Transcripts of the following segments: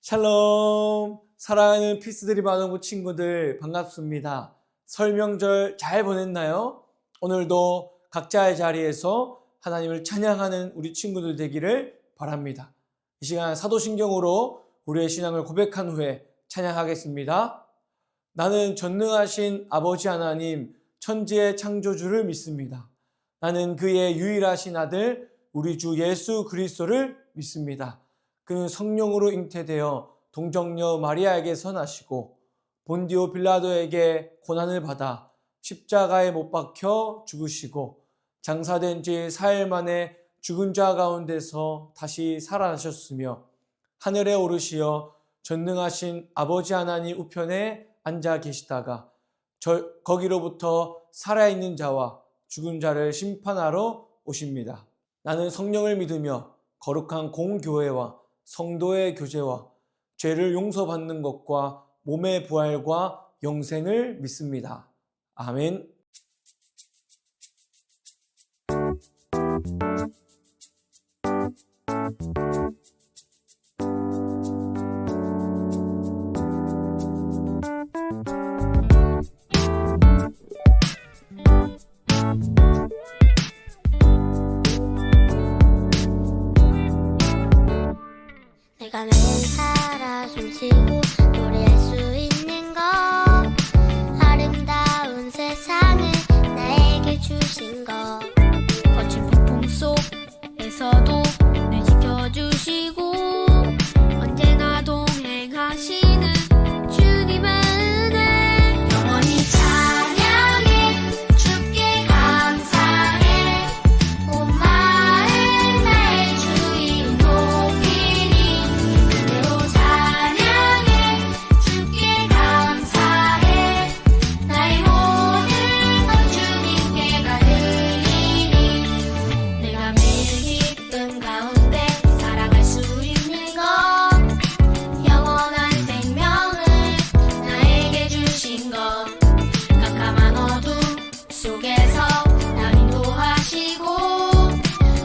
샬롬! 사랑하는 피스드림 아동부 친구들 반갑습니다. 설 명절 잘 보냈나요? 오늘도 각자의 자리에서 하나님을 찬양하는 우리 친구들 되기를 바랍니다. 이 시간 사도신경으로 우리의 신앙을 고백한 후에 찬양하겠습니다. 나는 전능하신 아버지 하나님 천지의 창조주를 믿습니다. 나는 그의 유일하신 아들 우리 주 예수 그리스도를 믿습니다. 그는 성령으로 잉태되어 동정녀 마리아에게서 나시고 본디오 빌라도에게 고난을 받아 십자가에 못 박혀 죽으시고 장사된 지 4일 만에 죽은 자 가운데서 다시 살아나셨으며 하늘에 오르시어 전능하신 아버지 하나님 우편에 앉아 계시다가 거기로부터 살아있는 자와 죽은 자를 심판하러 오십니다. 나는 성령을 믿으며 거룩한 공교회와 성도의 교제와 죄를 용서받는 것과 몸의 부활과 영생을 믿습니다. 아멘. 내가 매일 살아 숨쉬고 노래할 수 있는 것 아름다운 세상을 나에게 주신 것 거친 폭풍 속에서도 날 지켜주시고 언제나 동행하시는 주님의 은혜 영원히 찬양해 주께 감사해 온 마음 나의 주인 동일이 그대로 찬양해 주께 감사해 나의 모든 것 주님께 가드리니 내가 매일 기쁨 가운데 살아갈 수 있는 것 영원한 생명을 나에게 주신 것 깜깜한 어둠 속에서 날 인도하시고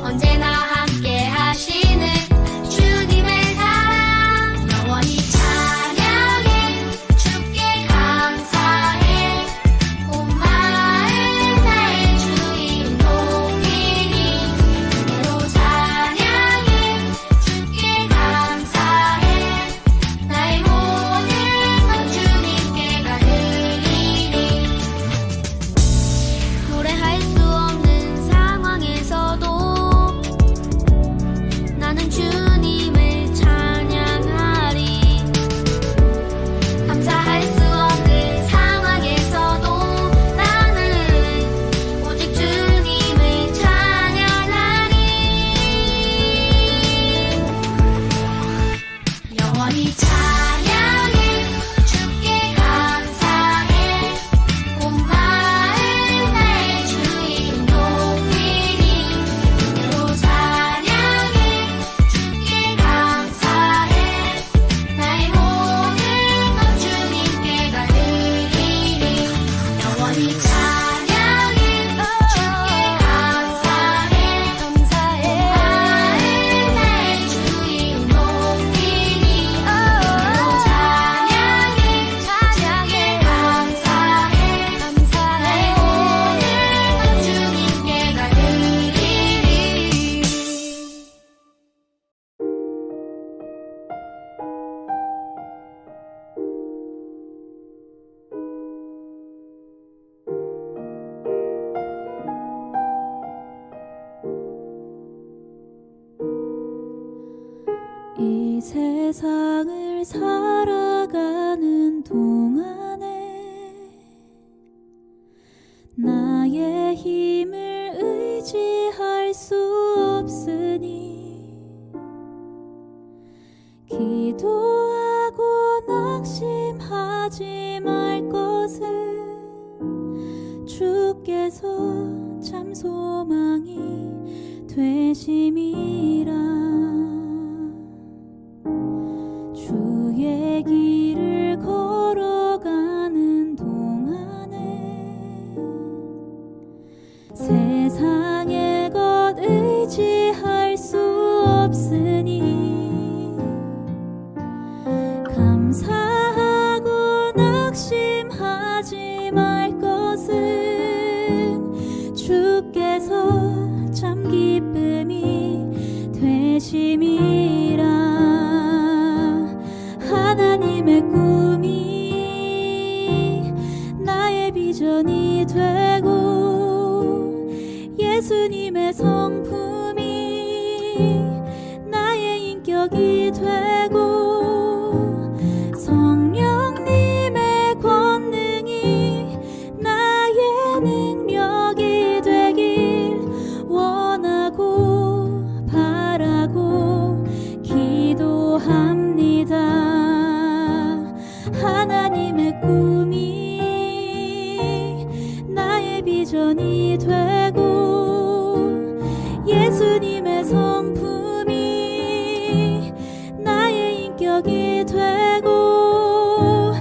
언제나 함께 하시는 주님의 사랑 영원히 찬양해 주께 감사해 온 마음 나의 주인 동일이 그대로 찬양해 주께 감사해 나의 모든 것 주님께 가드리니 노래할 수 없는 상황에서도 나는 주님을 찬양하리 감사할 수 없는 상황에서도 나는 오직 주님을 찬양하리 영원히 찬양해 주께 감사해 온 마음 나의 주인 동일이 그대로 찬양해 주께 감사해 나의 모든 것 주님께 가드리니 영원히 찬양해 주께 감사해 온 마음 나의 주인 동일이 그대로 찬양해 주께 감사해 나의 모든 것 주님께 가드리니 이 세상을 살아가는 동안에 나의 힘을 의지할 수 없으니 기도하고 낙심하지 말 것은 주께서 참 소망이 되심이라 주의 길을 걸어가는 동안에 세상의 것 의지할 수 없으니 임할 것은 주께서 참 기쁨이 되심이라. 하나님의 꿈이 나의 비전이 되고 예수님의 성품이 나의 인격이 되고 성령님의 권능이 나의 능력이 되길 원하고 바라고 기도합니다. 하나님의 꿈이 나의 비전이 되고 예수님의 성품이 나의 인격이 되고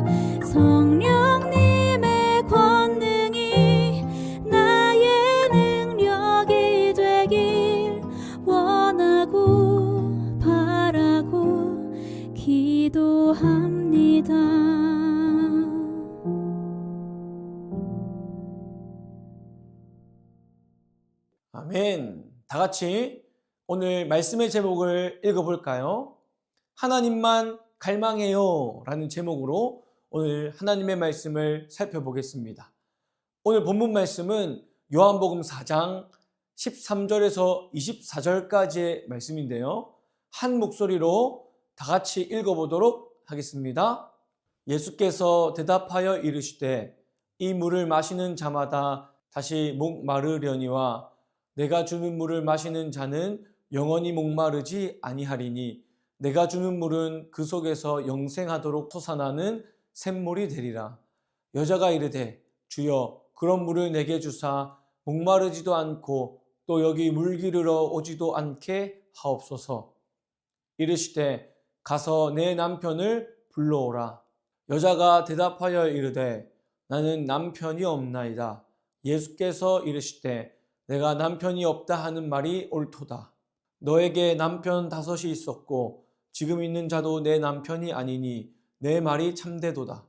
성령님의 권능이 나의 능력이 되길 원하고 바라고 기도합니다. 아멘. 다 같이 오늘 말씀의 제목을 읽어볼까요? 하나님만 갈망해요 라는 제목으로 오늘 하나님의 말씀을 살펴보겠습니다. 오늘 본문 말씀은 요한복음 4장 13절에서 24절까지의 말씀인데요. 한 목소리로 다 같이 읽어보도록 하겠습니다. 예수께서 대답하여 이르시되 이 물을 마시는 자마다 다시 목마르려니와 내가 주는 물을 마시는 자는 영원히 목마르지 아니하리니 내가 주는 물은 그 속에서 영생하도록 솟아나는 샘물이 되리라. 여자가 이르되 주여 그런 물을 내게 주사 목마르지도 않고 또 여기 물 기르러 오지도 않게 하옵소서. 이르시되 가서 내 남편을 불러오라. 여자가 대답하여 이르되 나는 남편이 없나이다. 예수께서 이르시되 내가 남편이 없다 하는 말이 옳도다. 너에게 남편 5이 있었고 지금 있는 자도 내 남편이 아니니 내 말이 참되도다.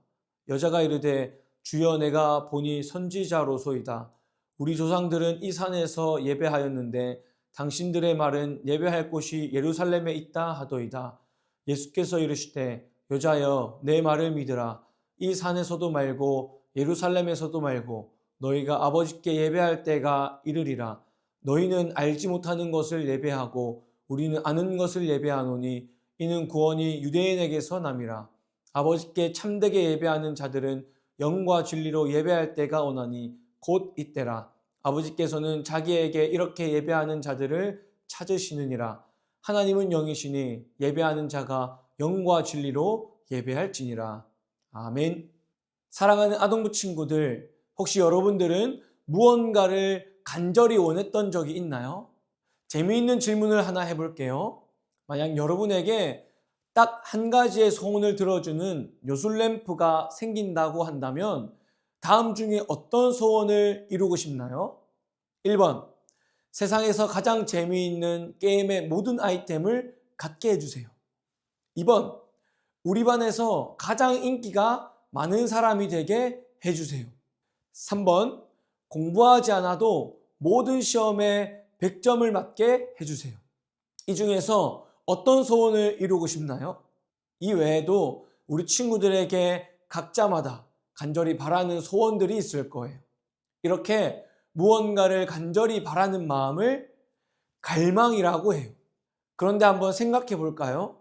여자가 이르되 주여 내가 보니 선지자로소이다. 우리 조상들은 이 산에서 예배하였는데 당신들의 말은 예배할 곳이 예루살렘에 있다 하도이다. 예수께서 이르시되 여자여 내 말을 믿으라. 이 산에서도 말고 예루살렘에서도 말고 너희가 아버지께 예배할 때가 이르리라. 너희는 알지 못하는 것을 예배하고 우리는 아는 것을 예배하노니 이는 구원이 유대인에게서 남이라. 아버지께 참되게 예배하는 자들은 영과 진리로 예배할 때가 오나니 곧 이때라. 아버지께서는 자기에게 이렇게 예배하는 자들을 찾으시느니라. 하나님은 영이시니 예배하는 자가 영과 진리로 예배할지니라. 아멘. 사랑하는 아동부 친구들, 혹시 여러분들은 무언가를 간절히 원했던 적이 있나요? 재미있는 질문을 하나 해볼게요. 만약 여러분에게 딱 한 가지의 소원을 들어주는 요술램프가 생긴다고 한다면 다음 중에 어떤 소원을 이루고 싶나요? 1번, 세상에서 가장 재미있는 게임의 모든 아이템을 갖게 해주세요. 2번, 우리 반에서 가장 인기가 많은 사람이 되게 해주세요. 3번, 공부하지 않아도 모든 시험에 100점을 맞게 해주세요. 이 중에서 어떤 소원을 이루고 싶나요? 이 외에도 우리 친구들에게 각자마다 간절히 바라는 소원들이 있을 거예요. 이렇게 무언가를 간절히 바라는 마음을 갈망이라고 해요. 그런데 한번 생각해 볼까요?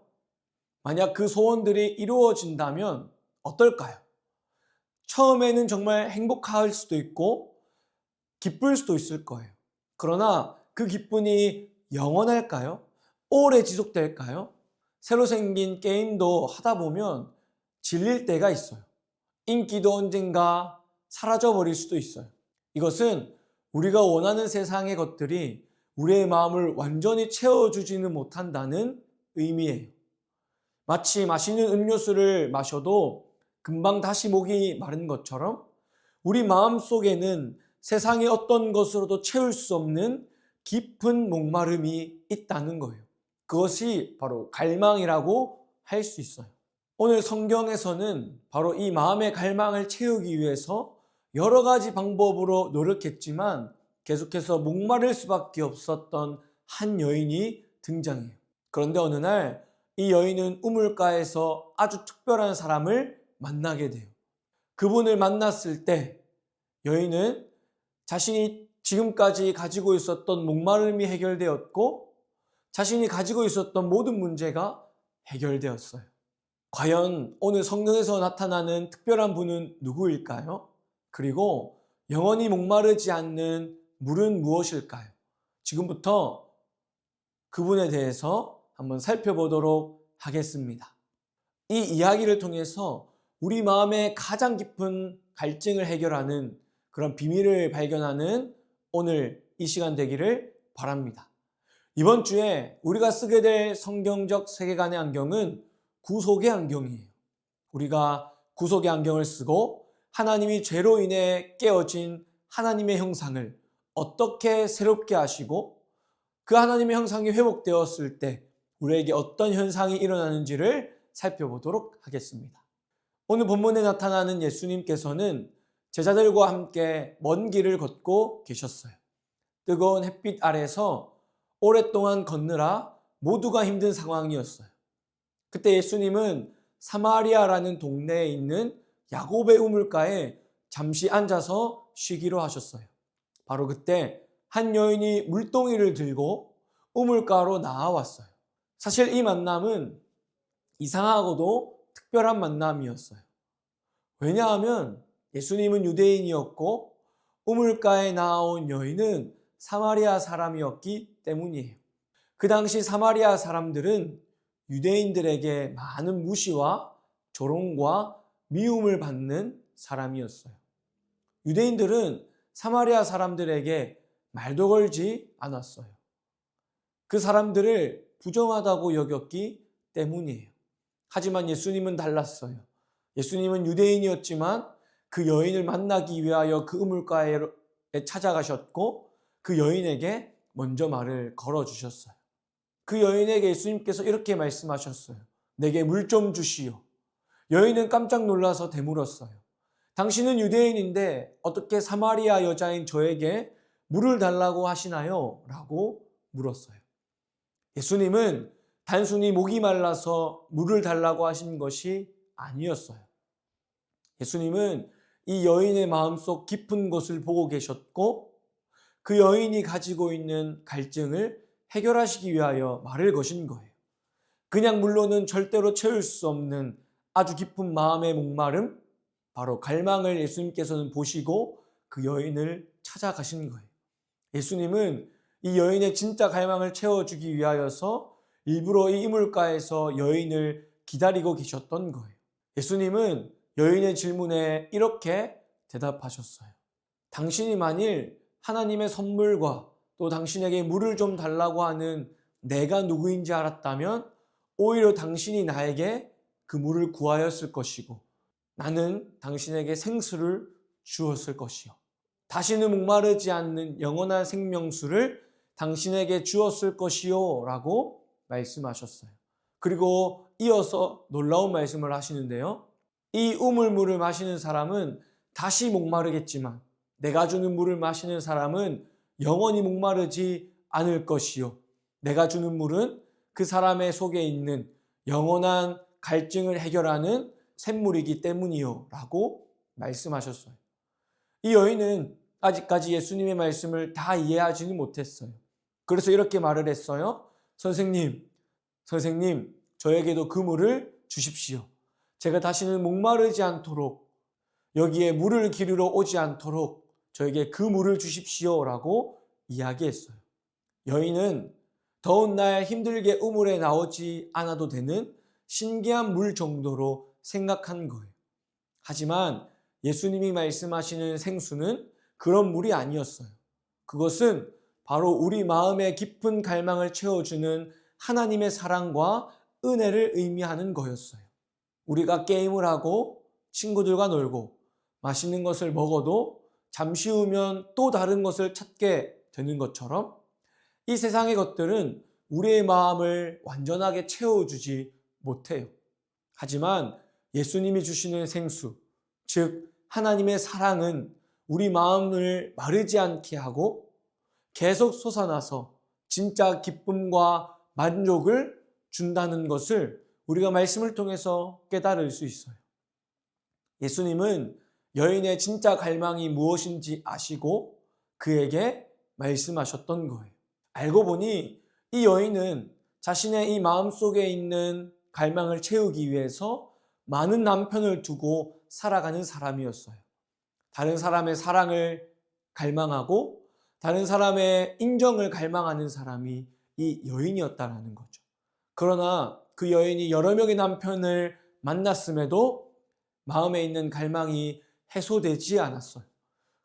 만약 그 소원들이 이루어진다면 어떨까요? 처음에는 정말 행복할 수도 있고 기쁠 수도 있을 거예요. 그러나 그 기쁨이 영원할까요? 오래 지속될까요? 새로 생긴 게임도 하다 보면 질릴 때가 있어요. 인기도 언젠가 사라져버릴 수도 있어요. 이것은 우리가 원하는 세상의 것들이 우리의 마음을 완전히 채워주지는 못한다는 의미예요. 마치 맛있는 음료수를 마셔도 금방 다시 목이 마른 것처럼 우리 마음 속에는 세상의 어떤 것으로도 채울 수 없는 깊은 목마름이 있다는 거예요. 그것이 바로 갈망이라고 할 수 있어요. 오늘 성경에서는 바로 이 마음의 갈망을 채우기 위해서 여러 가지 방법으로 노력했지만 계속해서 목마를 수밖에 없었던 한 여인이 등장해요. 그런데 어느 날 이 여인은 우물가에서 아주 특별한 사람을 만나게 돼요. 그분을 만났을 때 여인은 자신이 지금까지 가지고 있었던 목마름이 해결되었고 자신이 가지고 있었던 모든 문제가 해결되었어요. 과연 오늘 성경에서 나타나는 특별한 분은 누구일까요? 그리고 영원히 목마르지 않는 물은 무엇일까요? 지금부터 그분에 대해서 한번 살펴보도록 하겠습니다. 이 이야기를 통해서 우리 마음의 가장 깊은 갈증을 해결하는 그런 비밀을 발견하는 오늘 이 시간 되기를 바랍니다. 이번 주에 우리가 쓰게 될 성경적 세계관의 안경은 구속의 안경이에요. 우리가 구속의 안경을 쓰고 하나님이 죄로 인해 깨어진 하나님의 형상을 어떻게 새롭게 하시고 그 하나님의 형상이 회복되었을 때 우리에게 어떤 현상이 일어나는지를 살펴보도록 하겠습니다. 오늘 본문에 나타나는 예수님께서는 제자들과 함께 먼 길을 걷고 계셨어요. 뜨거운 햇빛 아래서 오랫동안 걷느라 모두가 힘든 상황이었어요. 그때 예수님은 사마리아라는 동네에 있는 야곱의 우물가에 잠시 앉아서 쉬기로 하셨어요. 바로 그때 한 여인이 물동이를 들고 우물가로 나와왔어요. 사실 이 만남은 이상하고도 특별한 만남이었어요. 왜냐하면 예수님은 유대인이었고 우물가에 나온 여인은 사마리아 사람이었기 때문이에요. 그 당시 사마리아 사람들은 유대인들에게 많은 무시와 조롱과 미움을 받는 사람이었어요. 유대인들은 사마리아 사람들에게 말도 걸지 않았어요. 그 사람들을 부정하다고 여겼기 때문이에요. 하지만 예수님은 달랐어요. 예수님은 유대인이었지만 그 여인을 만나기 위하여 그 우물가에 찾아가셨고 그 여인에게 먼저 말을 걸어주셨어요. 그 여인에게 예수님께서 이렇게 말씀하셨어요. 내게 물 좀 주시오. 여인은 깜짝 놀라서 되물었어요. 당신은 유대인인데 어떻게 사마리아 여자인 저에게 물을 달라고 하시나요? 라고 물었어요. 예수님은 단순히 목이 말라서 물을 달라고 하신 것이 아니었어요. 예수님은 이 여인의 마음속 깊은 곳을 보고 계셨고 그 여인이 가지고 있는 갈증을 해결하시기 위하여 말을 거신 거예요. 그냥 물로는 절대로 채울 수 없는 아주 깊은 마음의 목마름, 바로 갈망을 예수님께서는 보시고 그 여인을 찾아가신 거예요. 예수님은 이 여인의 진짜 갈망을 채워주기 위하여서 일부러 이 이물가에서 여인을 기다리고 계셨던 거예요. 예수님은 여인의 질문에 이렇게 대답하셨어요. 당신이 만일 하나님의 선물과 또 당신에게 물을 좀 달라고 하는 내가 누구인지 알았다면 오히려 당신이 나에게 그 물을 구하였을 것이고 나는 당신에게 생수를 주었을 것이요. 다시는 목마르지 않는 영원한 생명수를 당신에게 주었을 것이요 라고 말씀하셨어요. 그리고 이어서 놀라운 말씀을 하시는데요. 이 우물물을 마시는 사람은 다시 목마르겠지만 내가 주는 물을 마시는 사람은 영원히 목마르지 않을 것이요. 내가 주는 물은 그 사람의 속에 있는 영원한 갈증을 해결하는 샘물이기 때문이요 라고 말씀하셨어요. 이 여인은 아직까지 예수님의 말씀을 다 이해하지는 못했어요. 그래서 이렇게 말을 했어요. 선생님, 저에게도 그 물을 주십시오. 제가 다시는 목마르지 않도록 여기에 물을 기르러 오지 않도록 저에게 그 물을 주십시오 라고 이야기했어요. 여인은 더운 날 힘들게 우물에 나오지 않아도 되는 신기한 물 정도로 생각한 거예요. 하지만 예수님이 말씀하시는 생수는 그런 물이 아니었어요. 그것은 바로 우리 마음의 깊은 갈망을 채워주는 하나님의 사랑과 은혜를 의미하는 거였어요. 우리가 게임을 하고 친구들과 놀고 맛있는 것을 먹어도 잠시 후면 또 다른 것을 찾게 되는 것처럼 이 세상의 것들은 우리의 마음을 완전하게 채워주지 못해요. 하지만 예수님이 주시는 생수, 즉 하나님의 사랑은 우리 마음을 마르지 않게 하고 계속 솟아나서 진짜 기쁨과 만족을 준다는 것을 우리가 말씀을 통해서 깨달을 수 있어요. 예수님은 여인의 진짜 갈망이 무엇인지 아시고 그에게 말씀하셨던 거예요. 알고 보니 이 여인은 자신의 이 마음속에 있는 갈망을 채우기 위해서 많은 남편을 두고 살아가는 사람이었어요. 다른 사람의 사랑을 갈망하고 다른 사람의 인정을 갈망하는 사람이 이 여인이었다는 거죠. 그러나 그 여인이 여러 명의 남편을 만났음에도 마음에 있는 갈망이 해소되지 않았어요.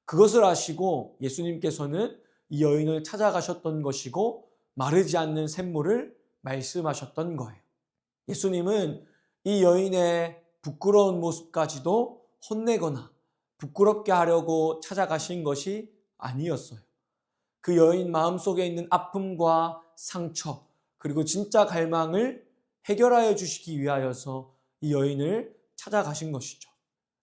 그것을 아시고 예수님께서는 이 여인을 찾아가셨던 것이고 마르지 않는 샘물을 말씀하셨던 거예요. 예수님은 이 여인의 부끄러운 모습까지도 혼내거나 부끄럽게 하려고 찾아가신 것이 아니었어요. 그 여인 마음속에 있는 아픔과 상처 그리고 진짜 갈망을 해결하여 주시기 위하여서 이 여인을 찾아가신 것이죠.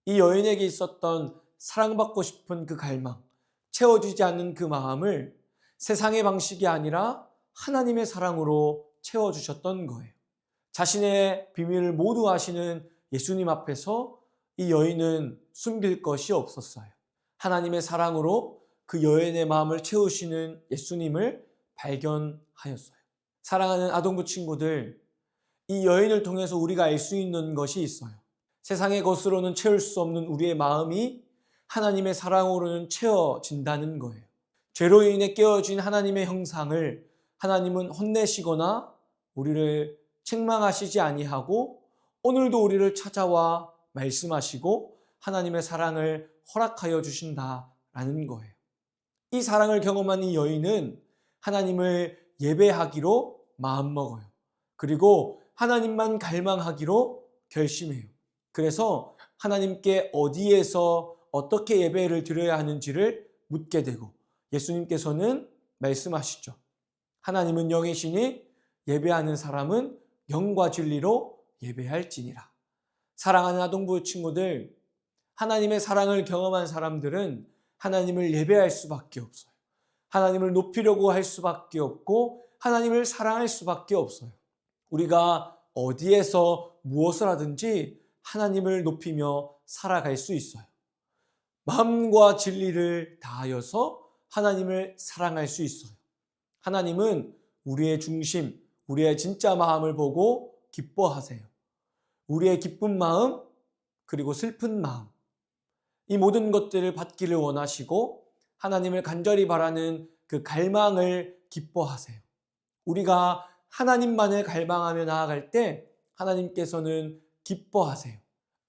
이 여인에게 있었던 사랑받고 싶은 그 갈망, 채워지지 않는 그 마음을 세상의 방식이 아니라 하나님의 사랑으로 채워주셨던 거예요. 자신의 비밀을 모두 아시는 예수님 앞에서 이 여인은 숨길 것이 없었어요. 하나님의 사랑으로 그 여인의 마음을 채우시는 예수님을 발견하였어요. 사랑하는 아동부 친구들, 이 여인을 통해서 우리가 알 수 있는 것이 있어요. 세상의 것으로는 채울 수 없는 우리의 마음이 하나님의 사랑으로는 채워진다는 거예요. 죄로 인해 깨어진 하나님의 형상을 하나님은 혼내시거나 우리를 책망하시지 아니하고 오늘도 우리를 찾아와 말씀하시고 하나님의 사랑을 허락하여 주신다라는 거예요. 이 사랑을 경험한 이 여인은 하나님을 예배하기로 마음먹어요. 그리고 하나님만 갈망하기로 결심해요. 그래서 하나님께 어디에서 어떻게 예배를 드려야 하는지를 묻게 되고 예수님께서는 말씀하시죠. 하나님은 영이시니 예배하는 사람은 영과 진리로 예배할지니라. 사랑하는 아동부 친구들, 하나님의 사랑을 경험한 사람들은 하나님을 예배할 수밖에 없어요. 하나님을 높이려고 할 수밖에 없고 하나님을 사랑할 수밖에 없어요. 우리가 어디에서 무엇을 하든지 하나님을 높이며 살아갈 수 있어요. 마음과 진리를 다하여서 하나님을 사랑할 수 있어요. 하나님은 우리의 중심, 우리의 진짜 마음을 보고 기뻐하세요. 우리의 기쁜 마음, 그리고 슬픈 마음, 이 모든 것들을 받기를 원하시고 하나님을 간절히 바라는 그 갈망을 기뻐하세요. 우리가 하나님만을 갈망하며 나아갈 때 하나님께서는 기뻐하세요.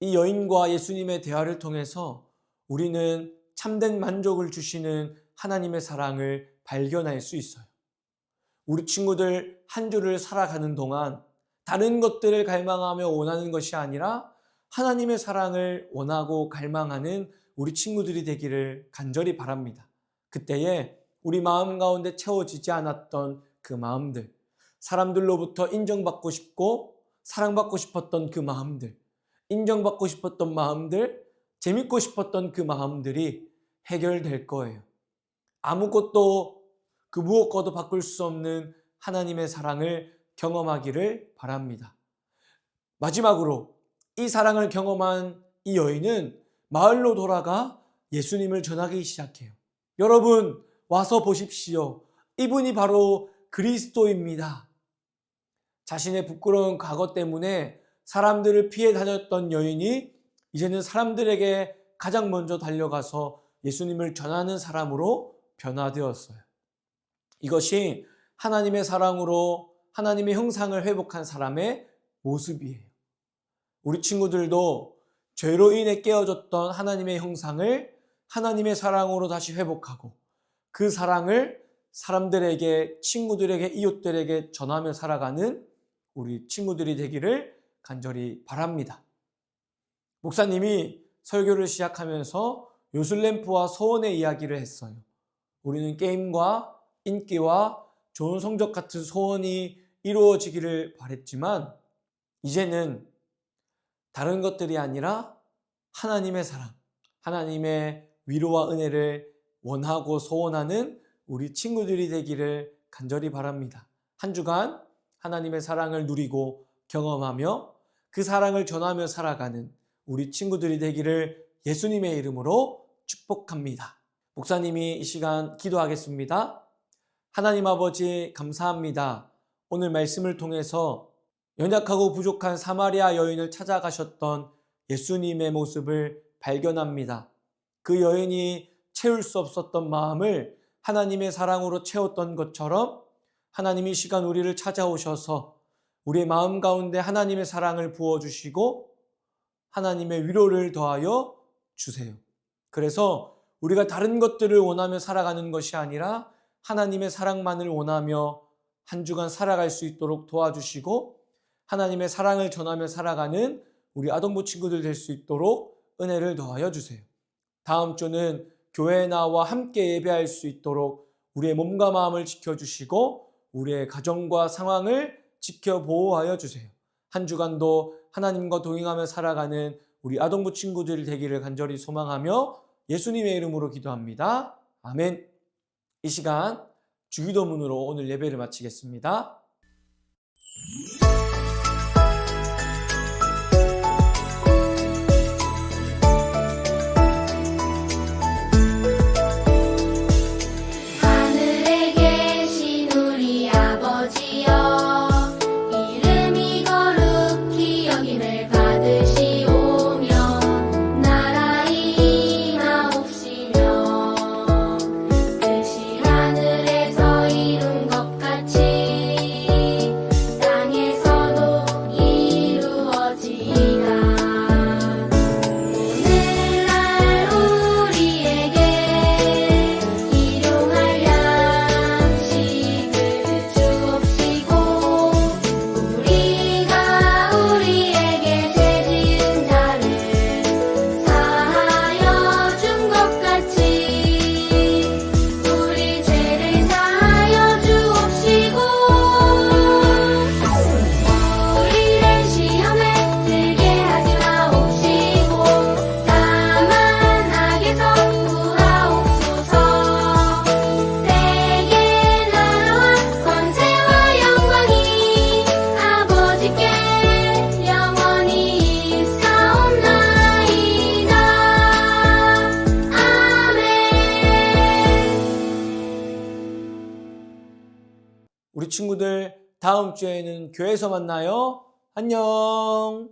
이 여인과 예수님의 대화를 통해서 우리는 참된 만족을 주시는 하나님의 사랑을 발견할 수 있어요. 우리 친구들 한 주를 살아가는 동안 다른 것들을 갈망하며 원하는 것이 아니라 하나님의 사랑을 원하고 갈망하는 우리 친구들이 되기를 간절히 바랍니다. 그때에 우리 마음 가운데 채워지지 않았던 그 마음들, 사람들로부터 인정받고 싶고 사랑받고 싶었던 그 마음들, 인정받고 싶었던 마음들, 재밌고 싶었던 그 마음들이 해결될 거예요. 아무것도 그 무엇과도 바꿀 수 없는 하나님의 사랑을 경험하기를 바랍니다. 마지막으로 이 사랑을 경험한 이 여인은 마을로 돌아가 예수님을 전하기 시작해요. 여러분 와서 보십시오. 이분이 바로 그리스도입니다. 자신의 부끄러운 과거 때문에 사람들을 피해 다녔던 여인이 이제는 사람들에게 가장 먼저 달려가서 예수님을 전하는 사람으로 변화되었어요. 이것이 하나님의 사랑으로 하나님의 형상을 회복한 사람의 모습이에요. 우리 친구들도 죄로 인해 깨어졌던 하나님의 형상을 하나님의 사랑으로 다시 회복하고 그 사랑을 사람들에게, 친구들에게, 이웃들에게 전하며 살아가는 우리 친구들이 되기를 간절히 바랍니다. 목사님이 설교를 시작하면서 요술램프와 소원의 이야기를 했어요. 우리는 게임과 인기와 좋은 성적 같은 소원이 이루어지기를 바랬지만 이제는 다른 것들이 아니라 하나님의 사랑, 하나님의 위로와 은혜를 원하고 소원하는 우리 친구들이 되기를 간절히 바랍니다. 한 주간 하나님의 사랑을 누리고 경험하며 그 사랑을 전하며 살아가는 우리 친구들이 되기를 예수님의 이름으로 축복합니다. 목사님이 이 시간 기도하겠습니다. 하나님 아버지 감사합니다. 오늘 말씀을 통해서 연약하고 부족한 사마리아 여인을 찾아가셨던 예수님의 모습을 발견합니다. 그 여인이 채울 수 없었던 마음을 하나님의 사랑으로 채웠던 것처럼 하나님이 이 시간 우리를 찾아오셔서 우리의 마음 가운데 하나님의 사랑을 부어주시고 하나님의 위로를 더하여 주세요. 그래서 우리가 다른 것들을 원하며 살아가는 것이 아니라 하나님의 사랑만을 원하며 한 주간 살아갈 수 있도록 도와주시고 하나님의 사랑을 전하며 살아가는 우리 아동부 친구들 될 수 있도록 은혜를 더하여 주세요. 다음 주는 교회에 나와 함께 예배할 수 있도록 우리의 몸과 마음을 지켜주시고 우리의 가정과 상황을 지켜 보호하여 주세요. 한 주간도 하나님과 동행하며 살아가는 우리 아동부 친구들 되기를 간절히 소망하며 예수님의 이름으로 기도합니다. 아멘. 이 시간 주기도문으로 오늘 예배를 마치겠습니다. 하늘에 계신 우리 아버지여, 이름이 거룩히 여김을 받으시오며 나라의 임하옵시며 뜻이 하늘에서 이룬 것 같이 땅에서도 이루어지이다. 오늘날 우리에게 일용할 양식을 주옵시고 우리가 우리에게 죄 지은 자를 사하여 준 것 같이 우리 죄를 사하여 주옵시고 우리를 시험에 들게 하지 마옵시고 다만 악에서 구하옵소서. 내게 나라와 권세와 영광이 아버지께 영원히 있사옵나이다. 아멘. 우리 친구들 다음 주에는 교회에서 만나요. 안녕.